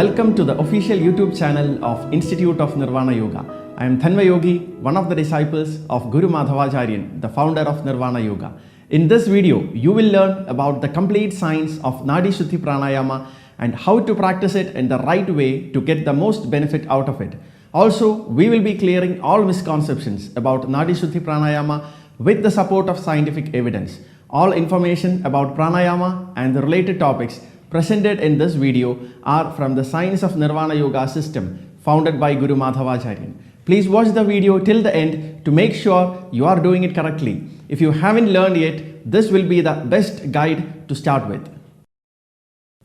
Welcome to the official YouTube channel of Institute of Nirvana Yoga. I am Thanva Yogi, one of the disciples of Guru Madhavacharyan, the founder of Nirvana Yoga. In this video, you will learn about the complete science of Nadi Shuddhi Pranayama and how to practice it in the right way to get the most benefit out of it. Also, we will be clearing all misconceptions about Nadi Shuddhi Pranayama with the support of scientific evidence. All information about pranayama and the related topics presented in this video are from the Science of Nirvana Yoga system founded by Guru Madhavacharyan. Please watch the video till the end to make sure you are doing it correctly. If you haven't learned yet, this will be the best guide to start with.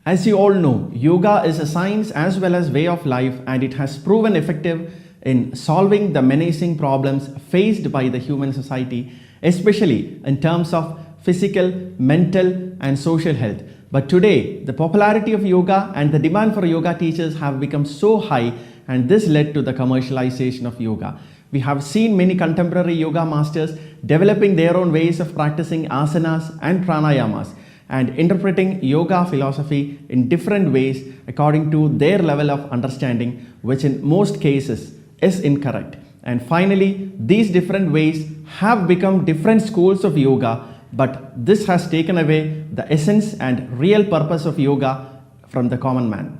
As you all know, yoga is a science as well as way of life, and it has proven effective in solving the menacing problems faced by the human society, especially in terms of physical, mental and social health. But today, the popularity of yoga and the demand for yoga teachers have become so high, and this led to the commercialization of yoga. We have seen many contemporary yoga masters developing their own ways of practicing asanas and pranayamas and interpreting yoga philosophy in different ways according to their level of understanding, which in most cases is incorrect. And finally, these different ways have become different schools of yoga, but this has taken away the essence and real purpose of yoga from the common man.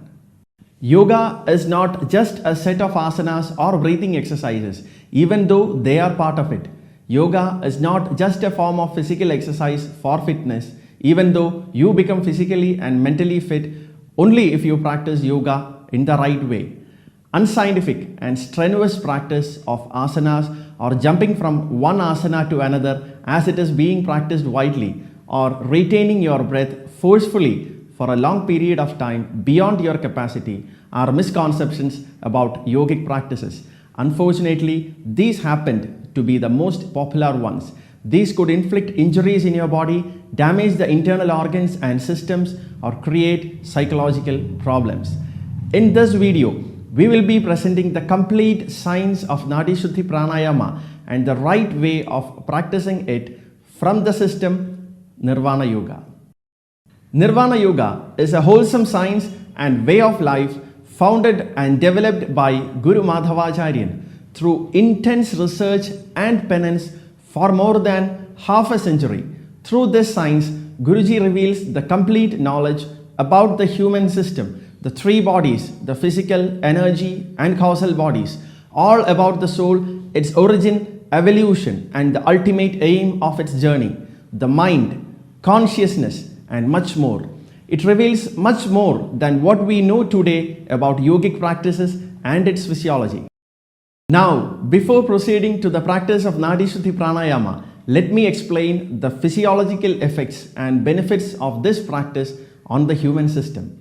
Yoga is not just a set of asanas or breathing exercises, even though they are part of it. Yoga is not just a form of physical exercise for fitness, even though you become physically and mentally fit only if you practice yoga in the right way. Unscientific and strenuous practice of asanas or jumping from one asana to another as it is being practiced widely, or retaining your breath forcefully for a long period of time beyond your capacity are misconceptions about yogic practices. Unfortunately, these happened to be the most popular ones. These could inflict injuries in your body, damage the internal organs and systems, or create psychological problems. In this video, we will be presenting the complete science of Nadi Shuddhi Pranayama and the right way of practicing it from the system Nirvana Yoga. Nirvana Yoga is a wholesome science and way of life founded and developed by Guru Madhavacharyan through intense research and penance for more than half a century. Through this science, Guruji reveals the complete knowledge about the human system, the three bodies, the physical, energy and causal bodies, all about the soul, its origin, evolution and the ultimate aim of its journey, the mind, consciousness and much more. It reveals much more than what we know today about yogic practices and its physiology. Now, before proceeding to the practice of Nadi Shuddhi Pranayama, let me explain the physiological effects and benefits of this practice on the human system.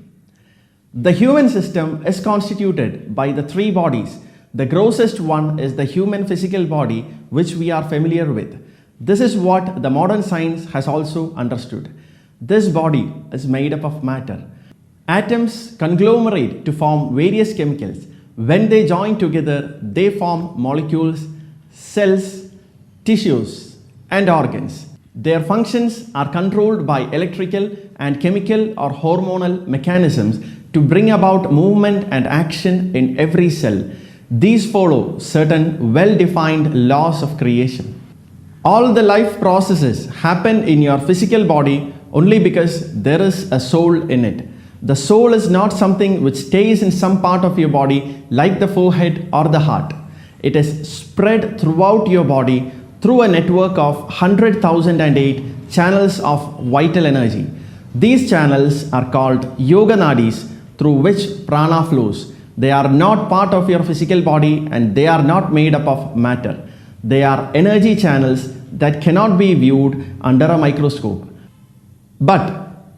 The human system is constituted by the three bodies. The grossest one is the human physical body, which we are familiar with. This is what the modern science has also understood. This body is made up of matter. Atoms conglomerate to form various chemicals. When they join together, they form molecules, cells, tissues, and organs. Their functions are controlled by electrical and chemical or hormonal mechanisms to bring about movement and action in every cell. These follow certain well-defined laws of creation. All the life processes happen in your physical body only because there is a soul in it. The soul is not something which stays in some part of your body like the forehead or the heart. It is spread throughout your body through a network of 100,008 channels of vital energy. These channels are called yoga nadis, through which prana flows. They are not part of your physical body and they are not made up of matter. They are energy channels that cannot be viewed under a microscope. But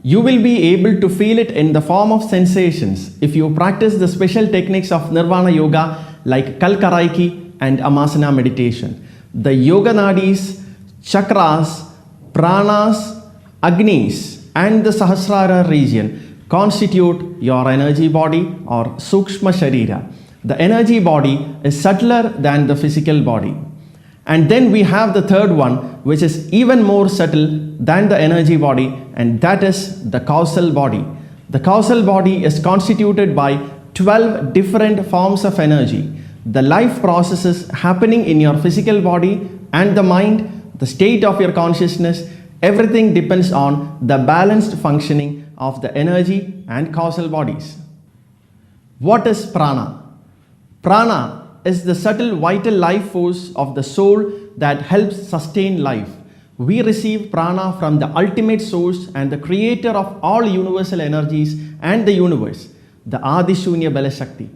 you will be able to feel it in the form of sensations if you practice the special techniques of Nirvana Yoga like Kalkaraiki and Amasana meditation. The yoga nadis, chakras, pranas, agnis and the Sahasrara region constitute your energy body or Sukshma Sharira. The energy body is subtler than the physical body. And then we have the third one, which is even more subtle than the energy body, and that is the causal body. The causal body is constituted by 12 different forms of energy, the life processes happening in your physical body and the mind, the state of your consciousness, everything depends on the balanced functioning of the energy and causal bodies. What is prana? Prana is the subtle vital life force of the soul that helps sustain life. We receive prana from the ultimate source and the creator of all universal energies and the universe, the Adi Shunya Bala Shakti.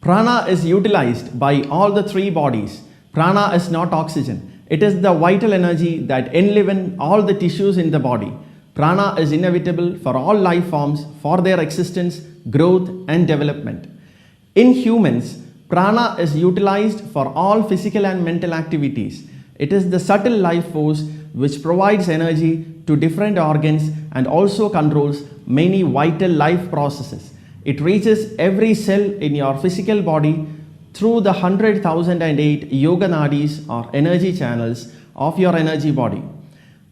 Prana is utilized by all the three bodies. Prana is not oxygen. It is the vital energy that enliven all the tissues in the body. Prana is inevitable for all life forms for their existence, growth and development. In humans, prana is utilized for all physical and mental activities. It is the subtle life force which provides energy to different organs and also controls many vital life processes. It reaches every cell in your physical body through the 100,008 yoga nadis or energy channels of your energy body.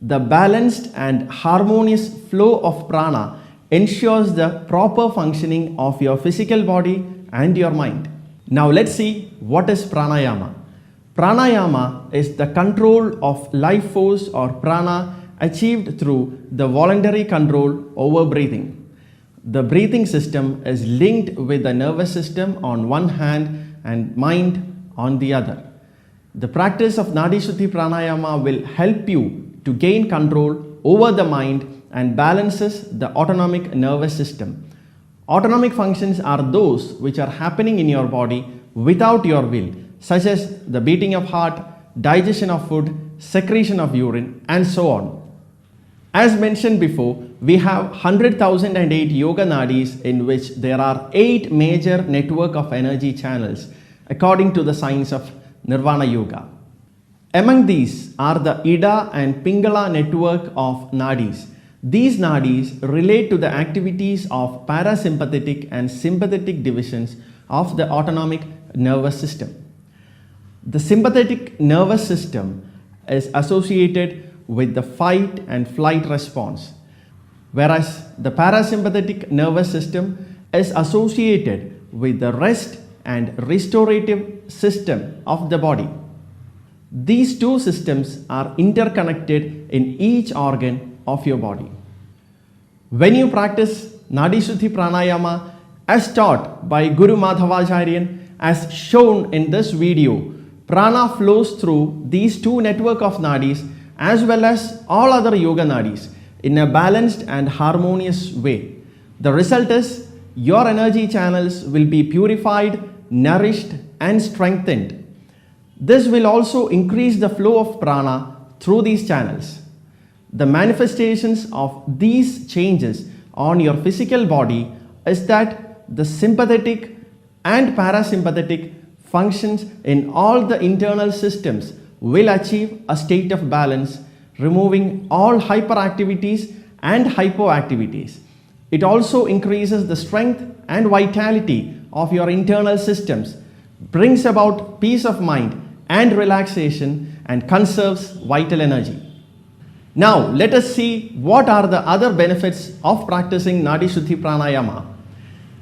The balanced and harmonious flow of prana ensures the proper functioning of your physical body and your mind. Now let's see what is pranayama. Pranayama is the control of life force or prana achieved through the voluntary control over breathing. The breathing system is linked with the nervous system on one hand and mind on the other. The practice of Nadi Shuddhi Pranayama will help you to gain control over the mind and balances the autonomic nervous system. Autonomic functions are those which are happening in your body without your will, such as the beating of heart, digestion of food, secretion of urine, and so on. As mentioned before, we have 100,008 yoga nadis in which there are 8 major network of energy channels according to the science of Nirvana Yoga. Among these are the Ida and Pingala network of nadis. These nadis relate to the activities of parasympathetic and sympathetic divisions of the autonomic nervous system. The sympathetic nervous system is associated with the fight and flight response, whereas the parasympathetic nervous system is associated with the rest and restorative system of the body. These two systems are interconnected in each organ of your body. When you practice Nadi Shuddhi Pranayama as taught by Guru Madhavacharyan as shown in this video, prana flows through these two network of nadis as well as all other yoga nadis in a balanced and harmonious way. The result is your energy channels will be purified, nourished and strengthened. This will also increase the flow of prana through these channels. The manifestations of these changes on your physical body is that the sympathetic and parasympathetic functions in all the internal systems will achieve a state of balance, removing all hyperactivities and hypoactivities. It also increases the strength and vitality of your internal systems, brings about peace of mind and relaxation, and conserves vital energy. Now let us see what are the other benefits of practicing Nadi Shuddhi Pranayama.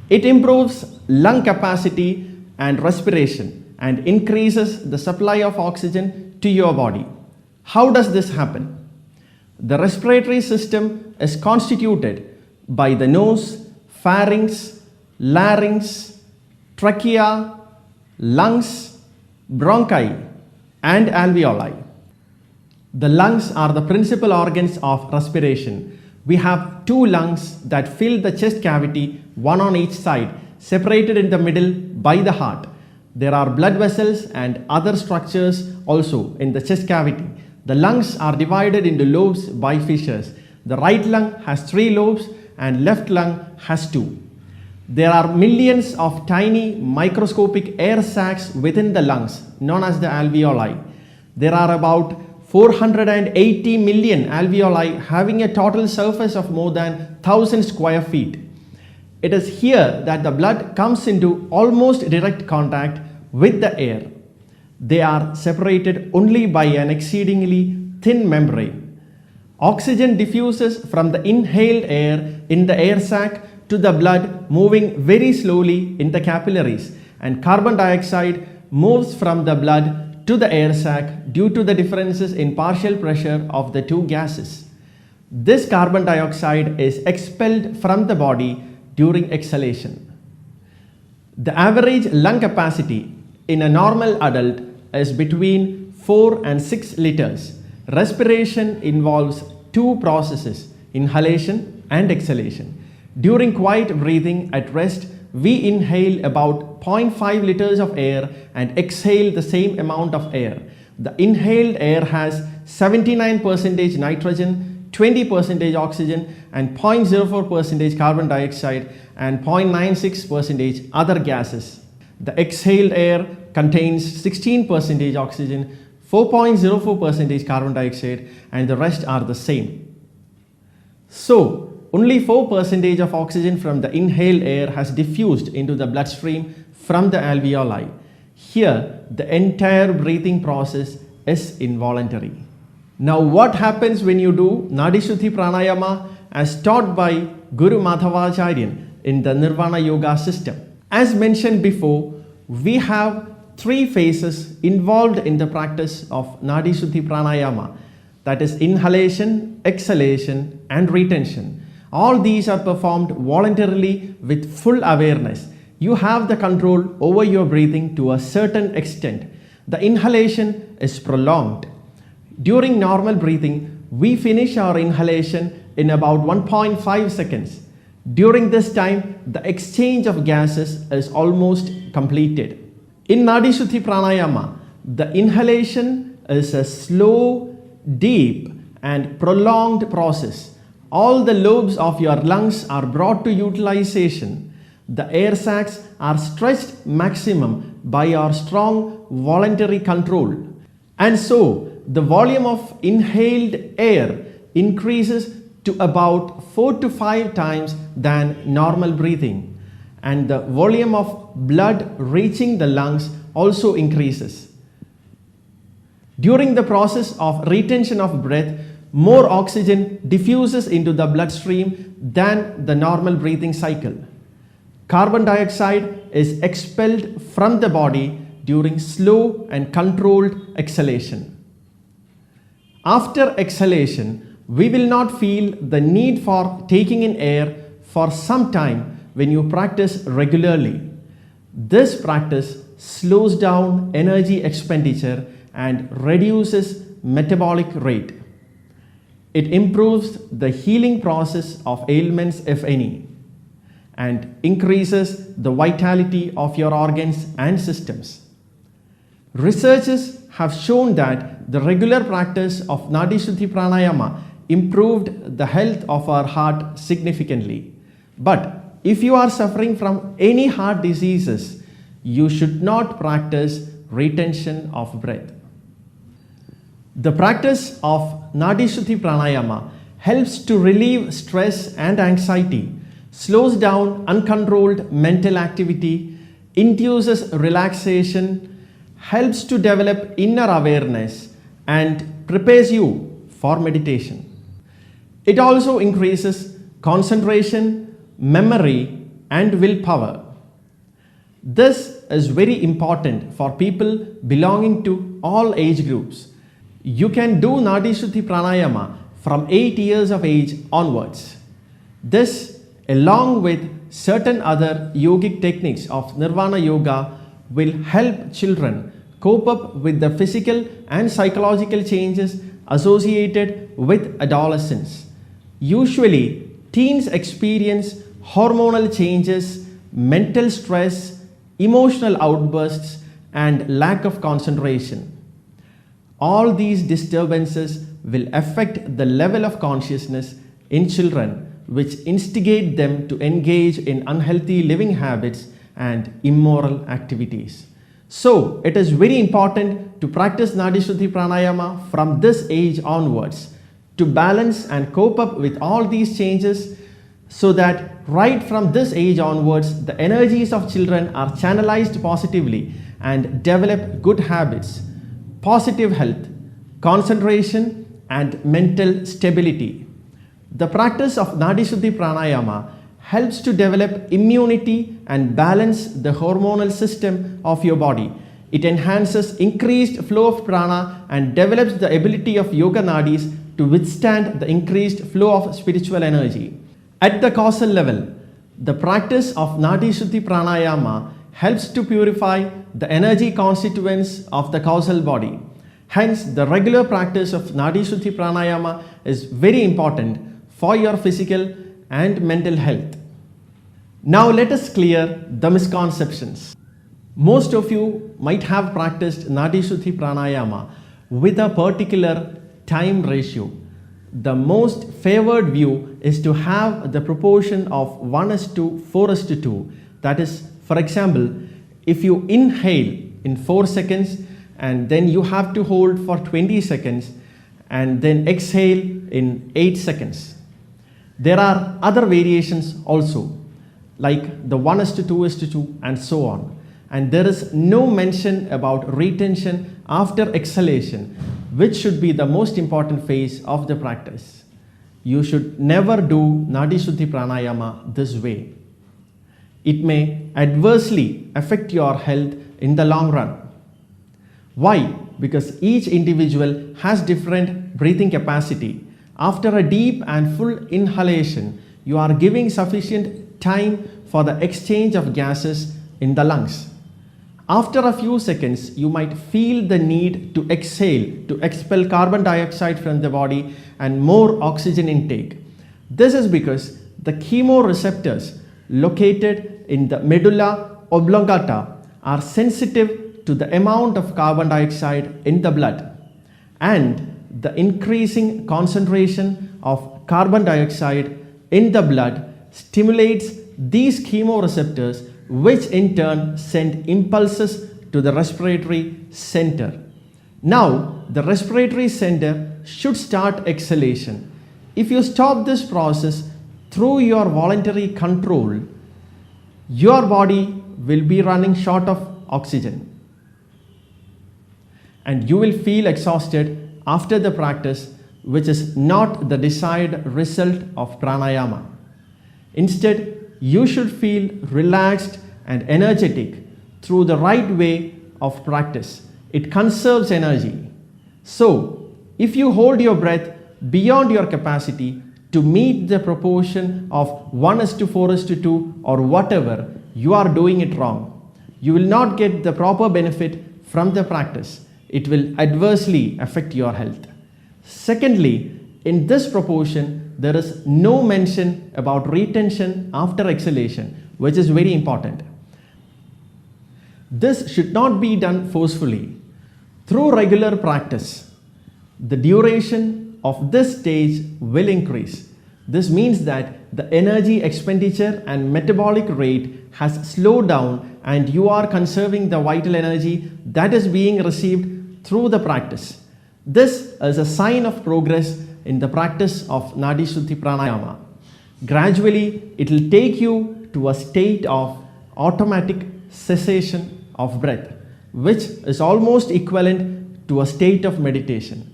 It improves lung capacity and respiration and increases the supply of oxygen to your body. How does this happen? The respiratory system is constituted by the nose, pharynx, larynx, trachea, lungs, bronchi, and alveoli. The lungs are the principal organs of respiration. We have 2 lungs that fill the chest cavity, one on each side, separated in the middle by the heart. There are blood vessels and other structures also in the chest cavity. The lungs are divided into lobes by fissures. The right lung has 3 lobes and left lung has 2. There are millions of tiny microscopic air sacs within the lungs known as the alveoli. There are about 480 million alveoli having a total surface of more than 1000 square feet. It is here that the blood comes into almost direct contact with the air. They are separated only by an exceedingly thin membrane. Oxygen diffuses from the inhaled air in the air sac to the blood moving very slowly in the capillaries, and carbon dioxide moves from the blood to the air sac due to the differences in partial pressure of the two gases. This carbon dioxide is expelled from the body during exhalation. The average lung capacity in a normal adult is between 4 and 6 liters. Respiration involves two processes, inhalation and exhalation. During quiet breathing at rest, we inhale about 0.5 liters of air and exhale the same amount of air. The inhaled air has 79% nitrogen, 20% oxygen, and 0.04% carbon dioxide and 0.96% other gases. The exhaled air contains 16% oxygen, 4.04% carbon dioxide, and the rest are the same. So, only 4% of oxygen from the inhaled air has diffused into the bloodstream from the alveoli. Here, the entire breathing process is involuntary. Now, what happens when you do Nadi Shuddhi Pranayama as taught by Guru Madhavacharyan in the Nirvana Yoga system? As mentioned before, we have 3 phases involved in the practice of Nadi Shuddhi Pranayama, that is inhalation, exhalation, and retention. All these are performed voluntarily with full awareness. You have the control over your breathing to a certain extent. The inhalation is prolonged. During normal breathing, we finish our inhalation in about 1.5 seconds. During this time, the exchange of gases is almost completed. In Nadi Shuddhi Pranayama, the inhalation is a slow, deep, and prolonged process. All the lobes of your lungs are brought to utilization. The air sacs are stretched maximum by our strong voluntary control. And so, the volume of inhaled air increases to about 4 to 5 times than normal breathing. And the volume of blood reaching the lungs also increases. During the process of retention of breath, more oxygen diffuses into the bloodstream than the normal breathing cycle. Carbon dioxide is expelled from the body during slow and controlled exhalation. After exhalation, we will not feel the need for taking in air for some time when you practice regularly. This practice slows down energy expenditure and reduces metabolic rate. It improves the healing process of ailments, if any, and increases the vitality of your organs and systems. Researchers have shown that the regular practice of Nadi Shuddhi Pranayama improved the health of our heart significantly. But if you are suffering from any heart diseases, you should not practice retention of breath. The practice of Nadi Shuddhi Pranayama helps to relieve stress and anxiety, slows down uncontrolled mental activity, induces relaxation, helps to develop inner awareness, and prepares you for meditation. It also increases concentration, memory, and willpower. This is very important for people belonging to all age groups. You can do Nadi Shuddhi Pranayama from 8 years of age onwards. This, along with certain other yogic techniques of Nirvana Yoga, will help children cope up with the physical and psychological changes associated with adolescence. Usually, teens experience hormonal changes, mental stress, emotional outbursts, and lack of concentration. All these disturbances will affect the level of consciousness in children, which instigate them to engage in unhealthy living habits and immoral activities. So, it is very important to practice Nadi Shuddhi Pranayama from this age onwards to balance and cope up with all these changes, so that right from this age onwards, the energies of children are channelized positively and develop good habits, positive health, concentration, and mental stability. The practice of Nadi Shuddhi Pranayama helps to develop immunity and balance the hormonal system of your body. It enhances increased flow of prana and develops the ability of yoga nadis to withstand the increased flow of spiritual energy. At the causal level, the practice of Nadi Shuddhi Pranayama helps to purify the energy constituents of the causal body. Hence, the regular practice of Nadi Shuddhi Pranayama is very important for your physical and mental health. Now let us clear the misconceptions. Most of you might have practiced Nadi Shuddhi Pranayama with a particular time ratio. The most favored view is to have the proportion of 1:4:2. That is, for example, if you inhale in 4 seconds and then you have to hold for 20 seconds and then exhale in 8 seconds. There are other variations also, like the 1:2:2 and so on. And there is no mention about retention after exhalation, which should be the most important phase of the practice. You should never do Nadi Shuddhi Pranayama this way. It may adversely affect your health in the long run. Why? Because each individual has different breathing capacity. After a deep and full inhalation, you are giving sufficient time for the exchange of gases in the lungs. After a few seconds, you might feel the need to exhale to expel carbon dioxide from the body and more oxygen intake. This is because the chemoreceptors located in the medulla oblongata are sensitive to the amount of carbon dioxide in the blood, and the increasing concentration of carbon dioxide in the blood stimulates these chemoreceptors, which in turn send impulses to the respiratory center. Now, the respiratory center should start exhalation. If you stop this process through your voluntary control, your body will be running short of oxygen and you will feel exhausted after the practice, which is not the desired result of pranayama. Instead, you should feel relaxed and energetic through the right way of practice. It conserves energy. So, if you hold your breath beyond your capacity to meet the proportion of 1:4:2 or whatever, you are doing it wrong. You will not get the proper benefit from the practice. It will adversely affect your health. Secondly, in this proportion, there is no mention about retention after exhalation, which is very important. This should not be done forcefully. Through regular practice, the duration of this stage will increase. This means that the energy expenditure and metabolic rate has slowed down and you are conserving the vital energy that is being received through the practice. This is a sign of progress in the practice of Nadi Shuddhi Pranayama. Gradually, it will take you to a state of automatic cessation of breath, which is almost equivalent to a state of meditation.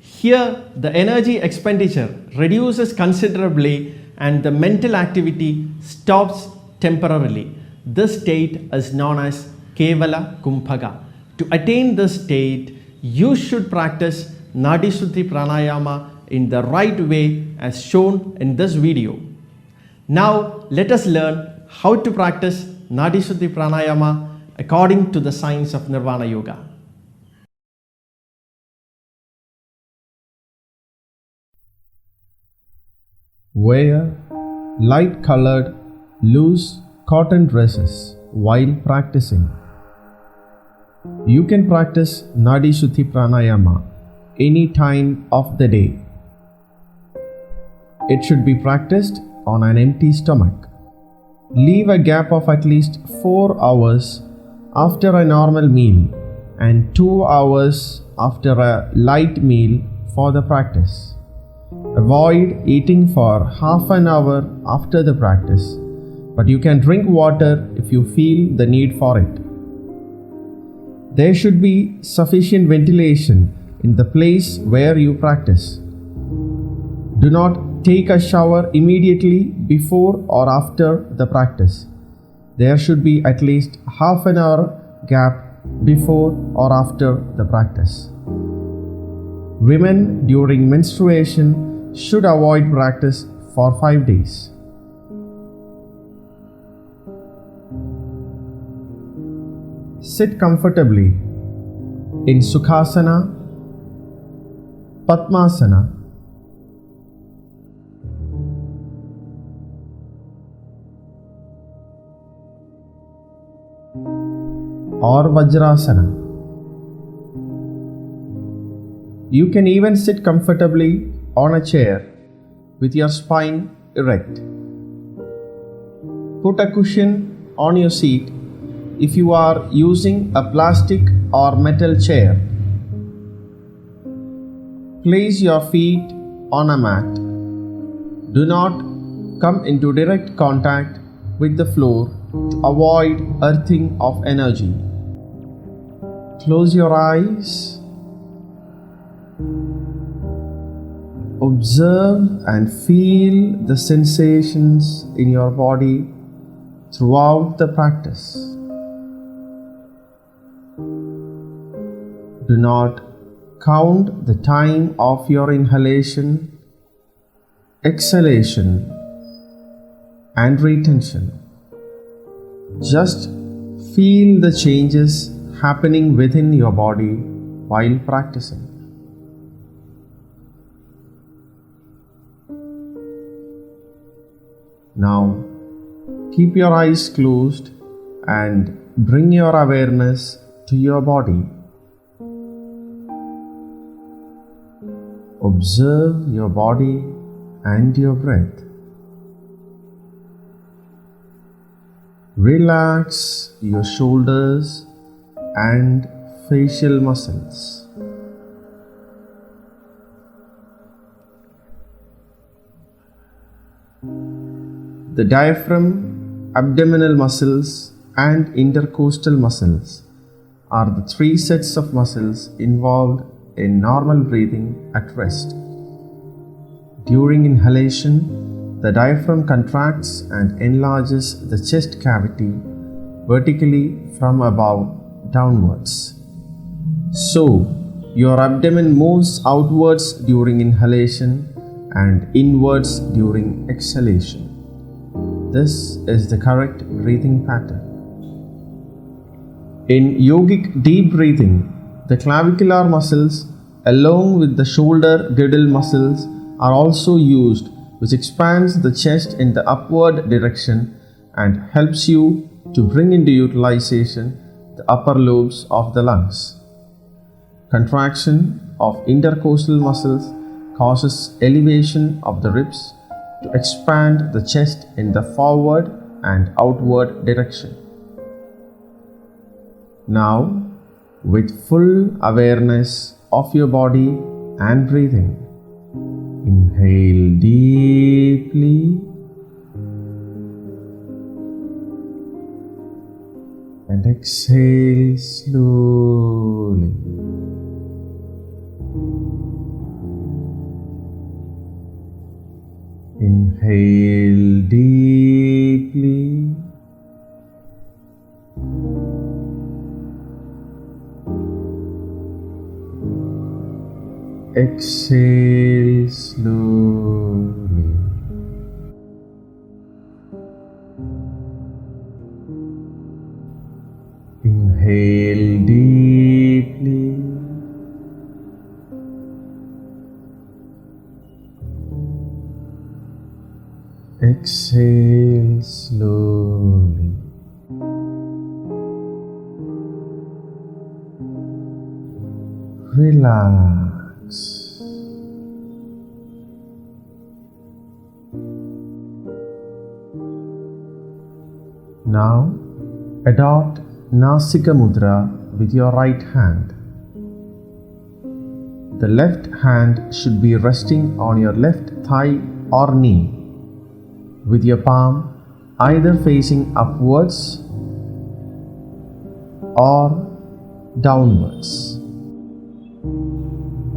Here, the energy expenditure reduces considerably and the mental activity stops temporarily. This state is known as Kevala Kumbhaka. To attain this state, you should practice Nadi Shuddhi Pranayama in the right way as shown in this video. Now, let us learn how to practice Nadi Shuddhi Pranayama according to the science of Nirvana Yoga. Wear light-colored, loose cotton dresses while practicing. You can practice Nadi Shuddhi Pranayama any time of the day. It should be practiced on an empty stomach. Leave a gap of at least 4 hours after a normal meal and 2 hours after a light meal for the practice. Avoid eating for half an hour after the practice, but you can drink water if you feel the need for it. There should be sufficient ventilation in the place where you practice. Do not take a shower immediately before or after the practice. There should be at least half an hour gap before or after the practice. Women during menstruation should avoid practice for 5 days. Sit comfortably in Sukhasana, Padmasana, or Vajrasana. You can even sit comfortably on a chair with your spine erect. Put a cushion on your seat if you are using a plastic or metal chair. Place your feet on a mat. Do not come into direct contact with the floor to avoid earthing of energy. Close your eyes. Observe and feel the sensations in your body throughout the practice. Do not count the time of your inhalation, exhalation, and retention. Just feel the changes happening within your body while practicing. Now, keep your eyes closed and bring your awareness to your body. Observe your body and your breath. Relax your shoulders and facial muscles. The diaphragm, abdominal muscles, and intercostal muscles are the 3 sets of muscles involved in normal breathing at rest. During inhalation, the diaphragm contracts and enlarges the chest cavity vertically from above downwards. So, your abdomen moves outwards during inhalation and inwards during exhalation. This is the correct breathing pattern. In yogic deep breathing, the clavicular muscles along with the shoulder girdle muscles are also used, which expands the chest in the upward direction and helps you to bring into utilization the upper lobes of the lungs. Contraction of intercostal muscles causes elevation of the ribs to expand the chest in the forward and outward direction. Now, with full awareness of your body and breathing, inhale deeply and exhale slowly. Inhale deeply exhale slowly. Inhale deeply. Exhale slowly. Relax. Now adopt Nasika Mudra with your right hand. The left hand should be resting on your left thigh or knee, with your palm either facing upwards or downwards.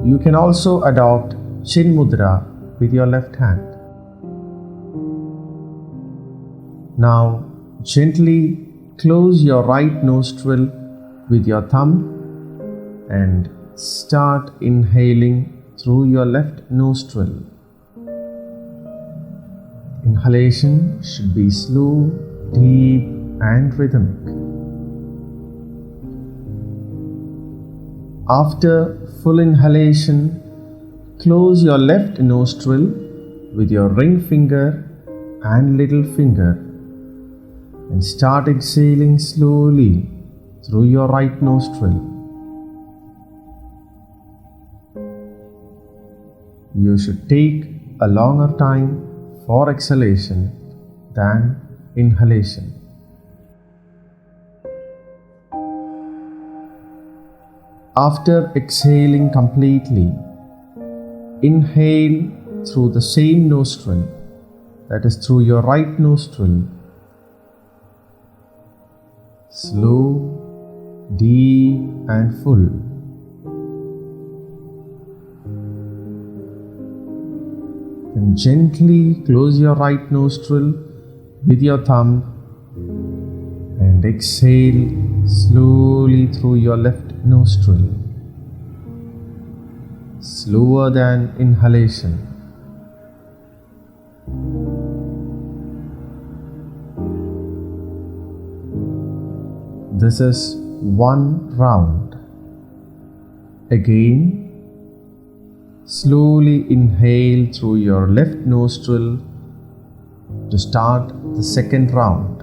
You can also adopt Chin Mudra with your left hand. Now gently close your right nostril with your thumb and start inhaling through your left nostril. Inhalation should be slow, deep, and rhythmic. After full inhalation, close your left nostril with your ring finger and little finger and start exhaling slowly through your right nostril. You should take a longer time for exhalation than inhalation. After exhaling completely, inhale through the same nostril, that is through your right nostril. Slow, deep, and full. Then gently close your right nostril with your thumb and exhale slowly through your left nostril, slower than inhalation. This is one round. Again, slowly inhale through your left nostril to start the second round.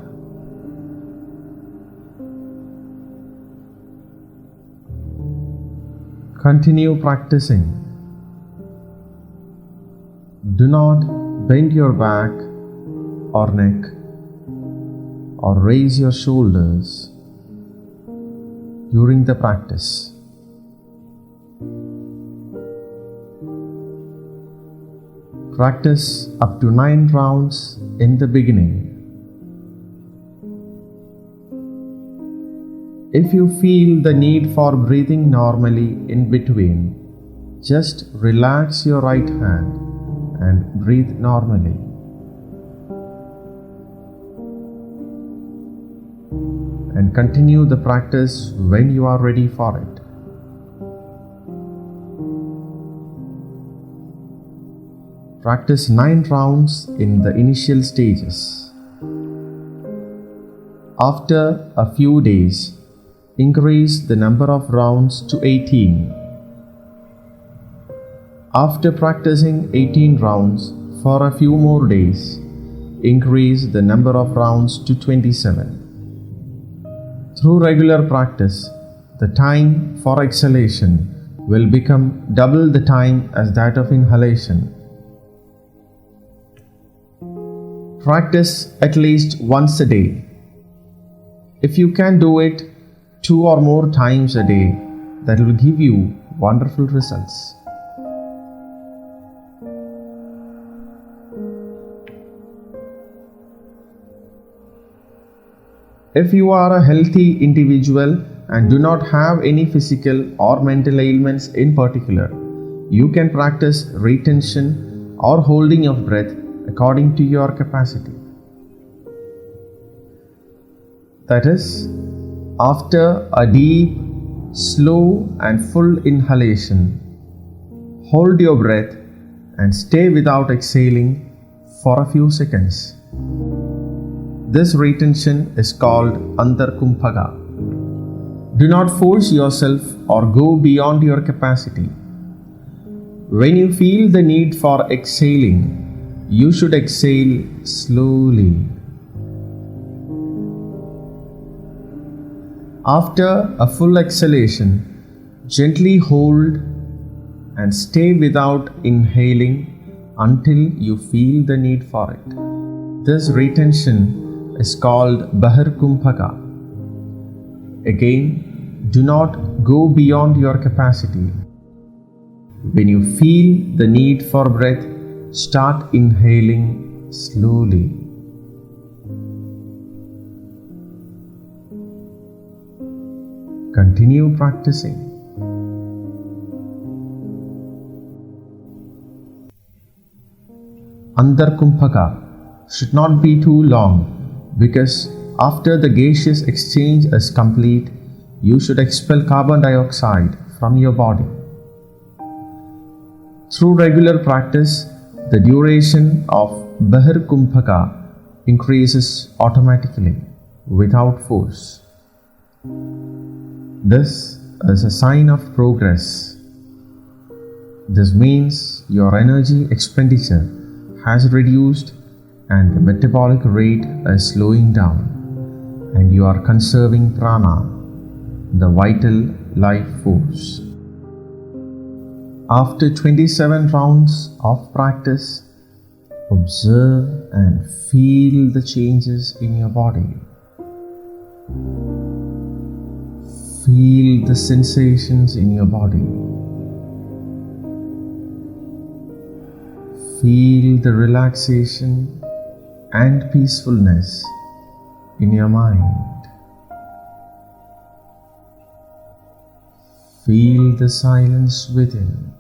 Continue practicing. Do not bend your back or neck or raise your shoulders during the practice. Practice up to 9 rounds in the beginning. If you feel the need for breathing normally in between, just relax your right hand and breathe normally. And continue the practice when you are ready for it. Practice 9 rounds in the initial stages. After a few days, increase the number of rounds to 18. After practicing 18 rounds for a few more days, increase the number of rounds to 27. Through regular practice, the time for exhalation will become double the time as that of inhalation. Practice at least once a day. If you can do it 2 or more times a day, that will give you wonderful results. If you are a healthy individual and do not have any physical or mental ailments in particular, you can practice retention or holding of breath according to your capacity. That is, after a deep, slow and full inhalation, hold your breath and stay without exhaling for a few seconds. This retention is called Antarkumbhaka. Do not force yourself or go beyond your capacity. When you feel the need for exhaling, you should exhale slowly. After a full exhalation, gently hold and stay without inhaling until you feel the need for it. This retention is called Baharkumbhaka. Again, do not go beyond your capacity. When you feel the need for breath, start inhaling slowly. Continue practicing. Antarkumbhaka should not be too long, because after the gaseous exchange is complete, you should expel carbon dioxide from your body. Through regular practice, the duration of Bahar Kumbhaka increases automatically without force. This is a sign of progress. This means your energy expenditure has reduced and the metabolic rate is slowing down, and you are conserving prana, the vital life force. After 27 rounds of practice, observe and feel the changes in your body. Feel the sensations in your body. Feel the relaxation and peacefulness in your mind. Feel the silence within.